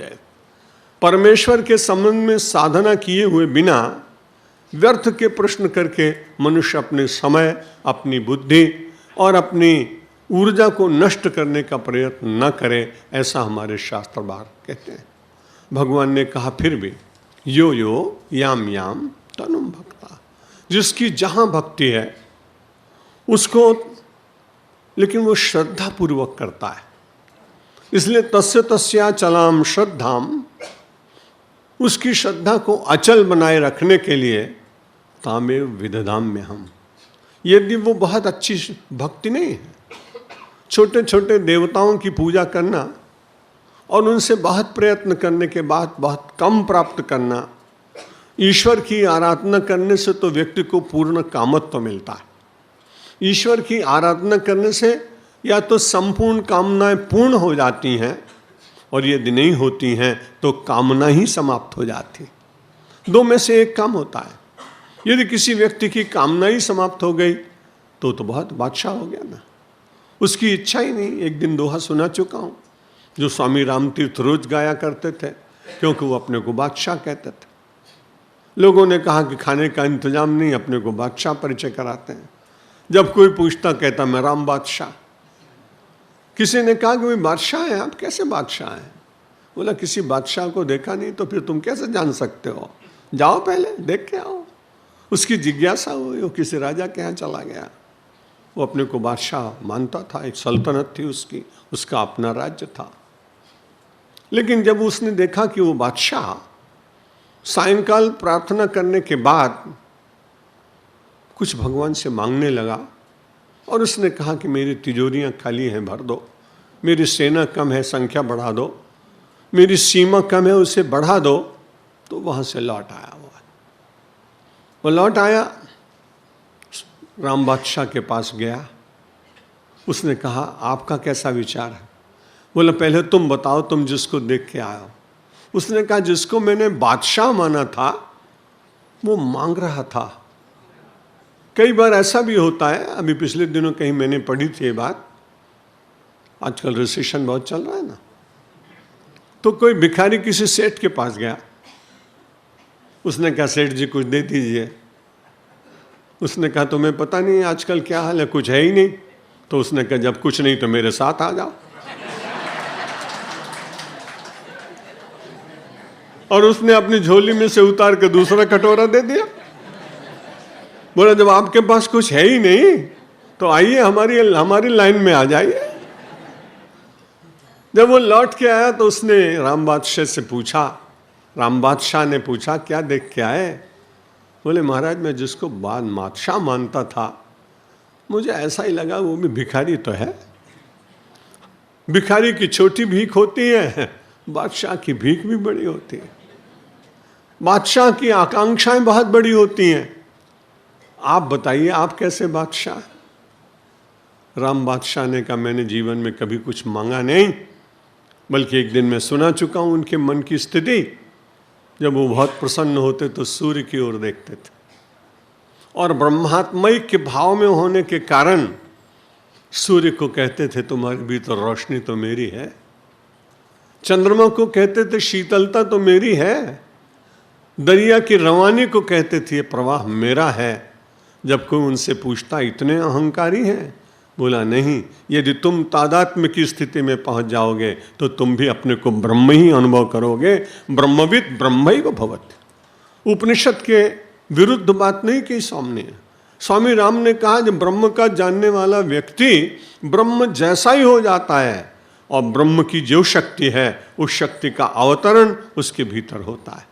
जाए। परमेश्वर के संबंध में साधना किए हुए बिना व्यर्थ के प्रश्न करके मनुष्य अपने समय, अपनी बुद्धि और अपनी ऊर्जा को नष्ट करने का प्रयत्न न करे, ऐसा हमारे शास्त्रवार कहते हैं। भगवान ने कहा फिर भी यो यो याम याम तनुम भक्ता, जिसकी जहाँ भक्ति है उसको, लेकिन वो श्रद्धा पूर्वक करता है। इसलिए तस्य तस्या चलाम श्रद्धाम, उसकी श्रद्धा को अचल बनाए रखने के लिए तामेव विदधाम में हम, यदि वो बहुत अच्छी भक्ति नहीं है, छोटे छोटे देवताओं की पूजा करना और उनसे बहुत प्रयत्न करने के बाद बहुत कम प्राप्त करना, ईश्वर की आराधना करने से तो व्यक्ति को पूर्ण कामत्व मिलता है। ईश्वर की आराधना करने से या तो संपूर्ण कामनाएं पूर्ण हो जाती हैं, और यदि नहीं होती हैं तो कामना ही समाप्त हो जाती। दो में से एक काम होता है। यदि किसी व्यक्ति की कामना ही समाप्त हो गई तो बहुत बादशाह हो गया ना, उसकी इच्छा ही नहीं। एक दिन दोहा सुना चुका हूँ जो स्वामी रामतीर्थ रोज गाया करते थे, क्योंकि वो अपने को बादशाह कहते थे। लोगों ने कहा कि खाने का इंतजाम नहीं, अपने को बादशाह परिचय कराते हैं। जब कोई पूछता कहता मैं राम बादशाह। किसी ने कहा कि भाई बादशाह है, आप कैसे बादशाह हैं? बोला किसी बादशाह को देखा नहीं तो फिर तुम कैसे जान सकते हो, जाओ पहले देख के आओ। उसकी जिज्ञासा हुई, वो किसी राजा के यहाँ चला गया। वो अपने को बादशाह मानता था, एक सल्तनत थी उसकी, उसका अपना राज्य था। लेकिन जब उसने देखा कि वो बादशाह सायंकाल प्रार्थना करने के बाद कुछ भगवान से मांगने लगा, और उसने कहा कि मेरी तिजोरियां खाली हैं, भर दो, मेरी सेना कम है, संख्या बढ़ा दो, मेरी सीमा कम है, उसे बढ़ा दो, तो वहाँ से लौट आया। वो लौट आया, राम बादशाह के पास गया। उसने कहा आपका कैसा विचार है? बोला पहले तुम बताओ, तुम जिसको देख के आए हो। उसने कहा जिसको मैंने बादशाह माना था वो मांग रहा था। कई बार ऐसा भी होता है, अभी पिछले दिनों कहीं मैंने पढ़ी थी ये बात, आजकल रिसेशन बहुत चल रहा है ना, तो कोई भिखारी किसी सेठ के पास गया। उसने कहा सेठ जी कुछ दे दीजिए। उसने कहा तुम्हें पता नहीं आजकल क्या हाल है, कुछ है ही नहीं। तो उसने कहा जब कुछ नहीं तो मेरे साथ आ जाओ। और उसने अपनी झोली में से उतार के दूसरा कटोरा दे दिया। बोला जब आपके पास कुछ है ही नहीं तो आइए हमारी लाइन में आ जाइए। जब वो लौट के आया तो उसने राम बादशाह से पूछा, राम बादशाह ने पूछा क्या देख के आए? बोले महाराज मैं जिसको बादशाह मानता था मुझे ऐसा ही लगा वो भी भिखारी तो है। भिखारी की छोटी भीख होती है, बादशाह की भीख भी बड़ी होती है। बादशाह की आकांक्षाएं बहुत बड़ी होती हैं। आप बताइए आप कैसे बादशाह? राम बादशाह ने कहा मैंने जीवन में कभी कुछ मांगा नहीं, बल्कि एक दिन मैं सुना चुका हूं उनके मन की स्थिति। जब वो बहुत प्रसन्न होते तो सूर्य की ओर देखते थे, और ब्रह्मात्मय के भाव में होने के कारण सूर्य को कहते थे तुम्हारे भीतर रोशनी तो मेरी है। चंद्रमा को कहते थे शीतलता तो मेरी है। दरिया की रवानी को कहते थे ये प्रवाह मेरा है। जब कोई उनसे पूछता इतने अहंकारी हैं? बोला नहीं, यदि तुम तादात्म्य की स्थिति में पहुंच जाओगे तो तुम भी अपने को ब्रह्म ही अनुभव करोगे। ब्रह्मविद ब्रह्मैव भवति। उपनिषद के विरुद्ध बात नहीं की स्वामी ने। स्वामी राम ने कहा जब ब्रह्म का जानने वाला व्यक्ति ब्रह्म जैसा ही हो जाता है, और ब्रह्म की जो शक्ति है उस शक्ति का अवतरण उसके भीतर होता है।